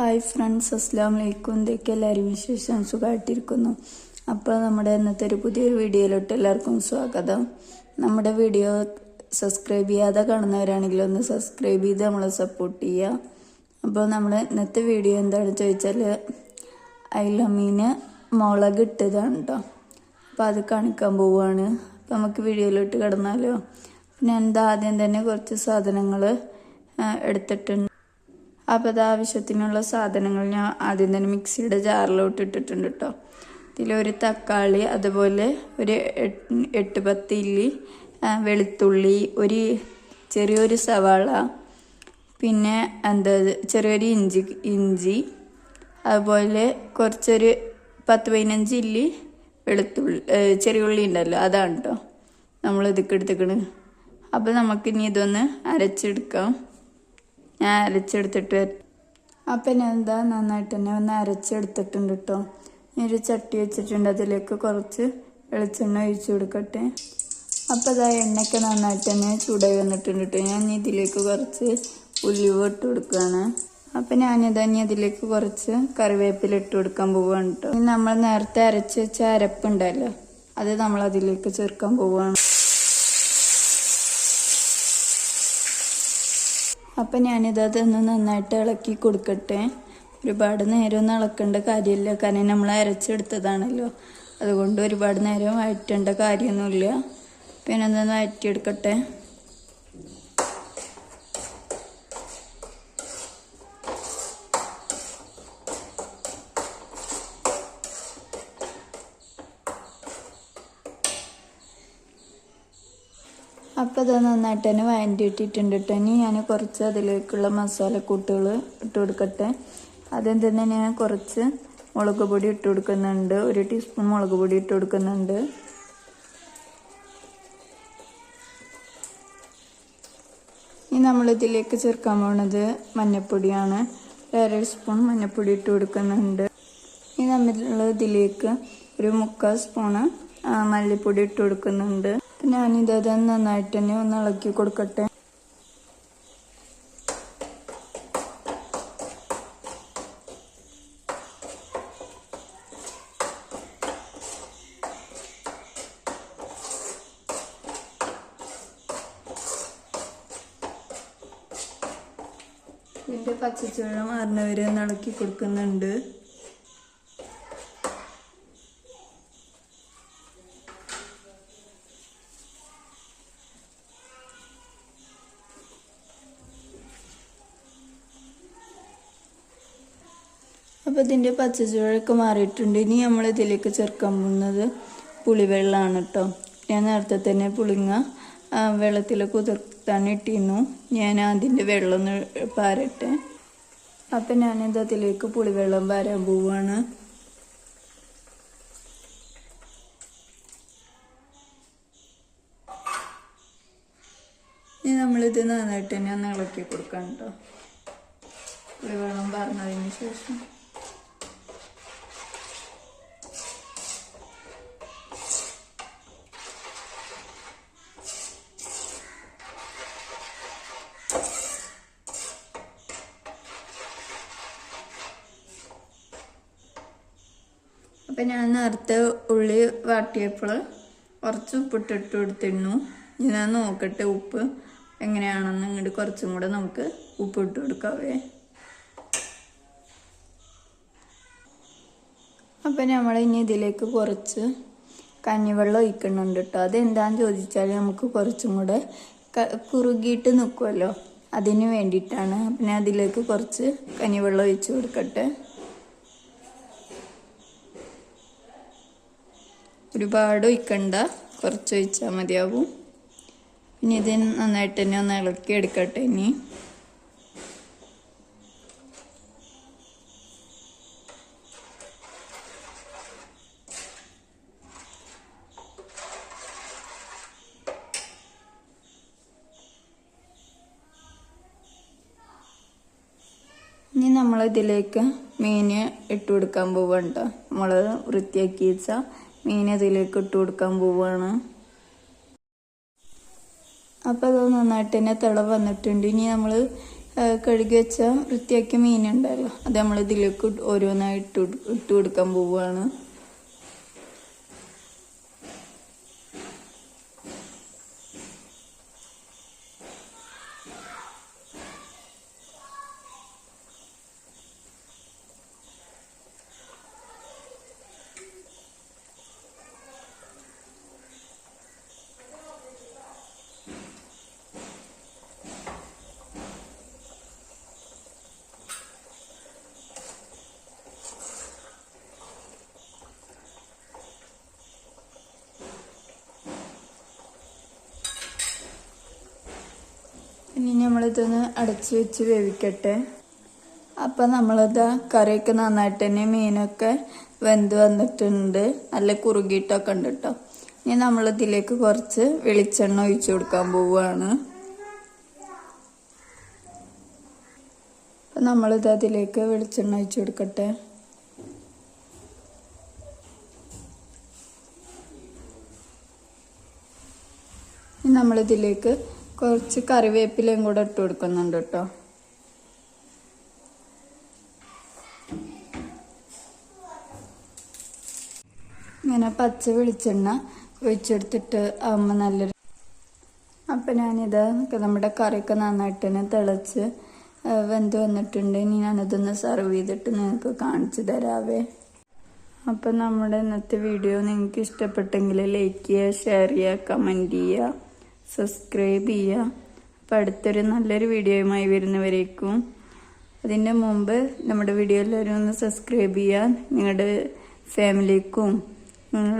Hi friends, അസ്സാം വലൈക്കും. എന്തൊക്കെ എല്ലാവരും വിശേഷം? സുഖമായിട്ടിരിക്കുന്നു. അപ്പോൾ നമ്മുടെ ഇന്നത്തെ ഒരു പുതിയൊരു വീഡിയോയിലോട്ട് എല്ലാവർക്കും സ്വാഗതം. നമ്മുടെ വീഡിയോ സബ്സ്ക്രൈബ് ചെയ്യാതെ കാണുന്നവരാണെങ്കിൽ ഒന്ന് സബ്സ്ക്രൈബ് ചെയ്ത് നമ്മളെ സപ്പോർട്ട് ചെയ്യുക. അപ്പോൾ നമ്മൾ ഇന്നത്തെ വീഡിയോ എന്താണെന്ന് ചോദിച്ചാൽ അയില മീൻ മുളക് ഇട്ടതാണ് കേട്ടോ. അപ്പോൾ അത് കാണിക്കാൻ പോവുകയാണ്. അപ്പോൾ നമുക്ക് വീഡിയോയിലോട്ട് കിടന്നാലോ. ഞാൻ ആദ്യം തന്നെ കുറച്ച് സാധനങ്ങൾ എടുത്തിട്ടുണ്ട്. അപ്പോൾ അത് ആവശ്യത്തിനുള്ള സാധനങ്ങൾ ഞാൻ ആദ്യം തന്നെ മിക്സിയുടെ ജാറിലോട്ട് ഇട്ടിട്ടുണ്ട് കേട്ടോ. ഇതിലൊരു തക്കാളി, അതുപോലെ ഒരു 8-10 ഇല്ലി വെളുത്തുള്ളി, ഒരു ചെറിയൊരു സവാള, പിന്നെ ചെറിയൊരു ഇഞ്ചി, അതുപോലെ കുറച്ചൊരു 10-15 ഇല്ലി ചെറിയ ഉള്ളി ഉണ്ടല്ലോ, അതാണ് കേട്ടോ നമ്മൾ ഇതൊക്കെ എടുത്തേക്കണ്. അപ്പോൾ നമുക്കിനി ഇതൊന്ന് അരച്ചെടുക്കാം. ഞാൻ അരച്ചെടുത്തിട്ട് അപ്പം ഞാൻ നന്നായിട്ട് തന്നെ ഒന്ന് അരച്ചെടുത്തിട്ടുണ്ട് കേട്ടോ. ഇനി ഒരു ചട്ടി വെച്ചിട്ടുണ്ട്, അതിലേക്ക് കുറച്ച് വെളിച്ചെണ്ണ ഒഴിച്ചു കൊടുക്കട്ടെ. അപ്പോൾ അതാ എണ്ണയ്ക്ക് നന്നായിട്ട് തന്നെ ചൂടായി വന്നിട്ടുണ്ട് കേട്ടോ. ഞാൻ ഇതിലേക്ക് കുറച്ച് ഉലുവ ഇട്ട് കൊടുക്കുകയാണ്. അപ്പം ഞാനിതാ അതിലേക്ക് കുറച്ച് കറിവേപ്പില ഇട്ട് കൊടുക്കാൻ പോവുകയാണ് കേട്ടോ. ഇനി നമ്മൾ നേരത്തെ അരച്ച് വെച്ച അരപ്പുണ്ടല്ലോ, അത് നമ്മൾ അതിലേക്ക് ചേർക്കാൻ പോവുകയാണ്. അപ്പം ഞാനിതൊന്ന് നന്നായിട്ട് ഇളക്കി കൊടുക്കട്ടെ. ഒരുപാട് നേരം ഒന്നും ഇളക്കേണ്ട കാര്യമില്ല, കാരണം നമ്മൾ അരച്ചെടുത്തതാണല്ലോ. അതുകൊണ്ട് ഒരുപാട് നേരം വഴറ്റേണ്ട കാര്യമൊന്നുമില്ല. പിന്നെ ഒന്ന് വഴറ്റിയെടുക്കട്ടെ. അപ്പോൾ അത് നന്നായിട്ട് തന്നെ വഴറ്റിയിട്ടിട്ടുണ്ട് കേട്ടോ. ഇനി ഞാൻ കുറച്ച് അതിലേക്കുള്ള മസാലക്കൂട്ടുകൾ ഇട്ട് കൊടുക്കട്ടെ. ആദ്യം തന്നെ ഞാൻ കുറച്ച് മുളക് പൊടി ഇട്ട് കൊടുക്കുന്നുണ്ട്. 1 ടീസ്പൂൺ മുളക് പൊടി ഇട്ട് കൊടുക്കുന്നുണ്ട്. ഇനി നമ്മളിതിലേക്ക് ചേർക്കാൻ പോകുന്നത് മഞ്ഞൾപ്പൊടിയാണ്. 1/2 സ്പൂൺ മഞ്ഞൾപ്പൊടി ഇട്ട് കൊടുക്കുന്നുണ്ട്. ഇനി നമ്മൾ ഇതിലേക്ക് ഒരു 3/4 സ്പൂണ് മല്ലിപ്പൊടി ഇട്ട് കൊടുക്കുന്നുണ്ട്. ഞാനിത് നന്നായിട്ട് തന്നെ ഒന്ന് ഇളക്കി കൊടുക്കട്ടെ. ഇതിൻ്റെ പച്ചച്ചുവ മാറുന്നവരെ ഒന്ന് ഇളക്കി കൊടുക്കുന്നുണ്ട്. അപ്പോൾ ഇതിൻ്റെ പച്ചച്ചുവയൊക്കെ മാറിയിട്ടുണ്ട്. ഇനി നമ്മൾ ഇതിലേക്ക് ചേർക്കാൻ പോകുന്നത് പുളിവെള്ളമാണ് കേട്ടോ. ഞാൻ നേരത്തെ തന്നെ പുളിങ്ങ വെള്ളത്തിൽ കുതിർത്താൻ ഇട്ടിരുന്നു. ഞാൻ അതിൻ്റെ വെള്ളം ഒന്ന് പാരട്ടെ. അപ്പം ഞാനിത് അതിലേക്ക് പുളിവെള്ളം പാരാൻ പോവുകയാണ്. ഇനി നമ്മളിത് നന്നായിട്ട് തന്നെ ഒന്ന് ഇളക്കി കൊടുക്കാം കേട്ടോ. പുളിവെള്ളം പാർന്നതിന് ശേഷം അപ്പം ഞാൻ നേരത്തെ ഉള്ളി വാട്ടിയപ്പോൾ കുറച്ച് ഉപ്പിട്ടിട്ട് കൊടുത്തിരുന്നു. ഞാൻ നോക്കട്ടെ ഉപ്പ് എങ്ങനെയാണെന്ന്. ഇങ്ങോട്ട് കുറച്ചും കൂടെ നമുക്ക് ഉപ്പിട്ട് കൊടുക്കാവേ. അപ്പം നമ്മൾ ഇനി ഇതിലേക്ക് കുറച്ച് കഞ്ഞിവെള്ളം ഒഴിക്കുന്നുണ്ട് കേട്ടോ. അതെന്താണെന്ന് ചോദിച്ചാൽ നമുക്ക് കുറച്ചും കൂടെ കുറുകിയിട്ട് നിൽക്കുമല്ലോ, അതിന് വേണ്ടിയിട്ടാണ്. പിന്നെ അതിലേക്ക് കുറച്ച് കഞ്ഞിവെള്ളം ഒഴിച്ച് കൊടുക്കട്ടെ. ഒരുപാട് ഒഴിക്കണ്ട, കുറച്ച് ഒഴിച്ചാൽ മതിയാവും. ഇനി ഇത് നന്നായിട്ട് തന്നെ ഒന്ന് ഇളക്കി എടുക്കട്ടെ. ഇനി നമ്മളിതിലേക്ക് മീൻ ഇട്ട് കൊടുക്കാൻ പോവുകയാണ് കേട്ടോ. നമ്മൾ വൃത്തിയാക്കി വെച്ച മീൻ ഇതിലേക്ക് ഇട്ട് കൊടുക്കാൻ പോവുകയാണ്. അപ്പോൾ അത് നന്നായിട്ട് തന്നെ തിള വന്നിട്ടുണ്ട്. ഇനി നമ്മൾ കഴുകി വെച്ച വൃത്തിയാക്കിയ മീനുണ്ടല്ലോ, അത് നമ്മൾ ഇതിലേക്ക് ഓരോന്നായി ഇട്ട് കൊടുക്കാൻ പോവുകയാണ്. ഇനി നമ്മളിതൊന്ന് അടച്ച് വെച്ച് വേവിക്കട്ടെ. അപ്പം നമ്മളിത് കറിയൊക്കെ നന്നായിട്ട് തന്നെ മീനൊക്കെ വെന്ത് വന്നിട്ടുണ്ട്, നല്ല കുറുകിയിട്ടൊക്കെ ഉണ്ട് കേട്ടോ. ഇനി നമ്മളിതിലേക്ക് കുറച്ച് വെളിച്ചെണ്ണ ഒഴിച്ചു കൊടുക്കാൻ പോവുകയാണ്. അപ്പം നമ്മളിത് അതിലേക്ക് വെളിച്ചെണ്ണ ഒഴിച്ചു കൊടുക്കട്ടെ. ഇനി നമ്മളിതിലേക്ക് കുറച്ച് കറിവേപ്പിലയും കൂടെ ഇട്ട് കൊടുക്കുന്നുണ്ട് കേട്ടോ. ഇങ്ങനെ പച്ച വെളിച്ചെണ്ണ ഒഴിച്ചെടുത്തിട്ട് ആകുമ്പോൾ നല്ലൊരു. അപ്പം ഞാനിത് നമ്മുടെ കറിയൊക്കെ നന്നായിട്ട് തന്നെ തിളച്ച് വെന്ത് വന്നിട്ടുണ്ട്. ഇനി ഞാനിതൊന്ന് സെർവ് ചെയ്തിട്ട് നിങ്ങൾക്ക് കാണിച്ചു തരാവേ. അപ്പം നമ്മുടെ ഇന്നത്തെ വീഡിയോ നിങ്ങൾക്ക് ഇഷ്ടപ്പെട്ടെങ്കിൽ ലൈക്ക് ചെയ്യുക, ഷെയർ ചെയ്യുക, കമൻറ്റ് ചെയ്യുക, സബ്സ്ക്രൈബ് ചെയ്യുക. അപ്പം അടുത്തൊരു നല്ലൊരു വീഡിയോയുമായി വരുന്നവരേക്കും. അതിൻ്റെ മുമ്പ് നമ്മുടെ വീഡിയോ എല്ലാവരും ഒന്ന് സബ്സ്ക്രൈബ് ചെയ്യുക, നിങ്ങളുടെ ഫാമിലിക്കും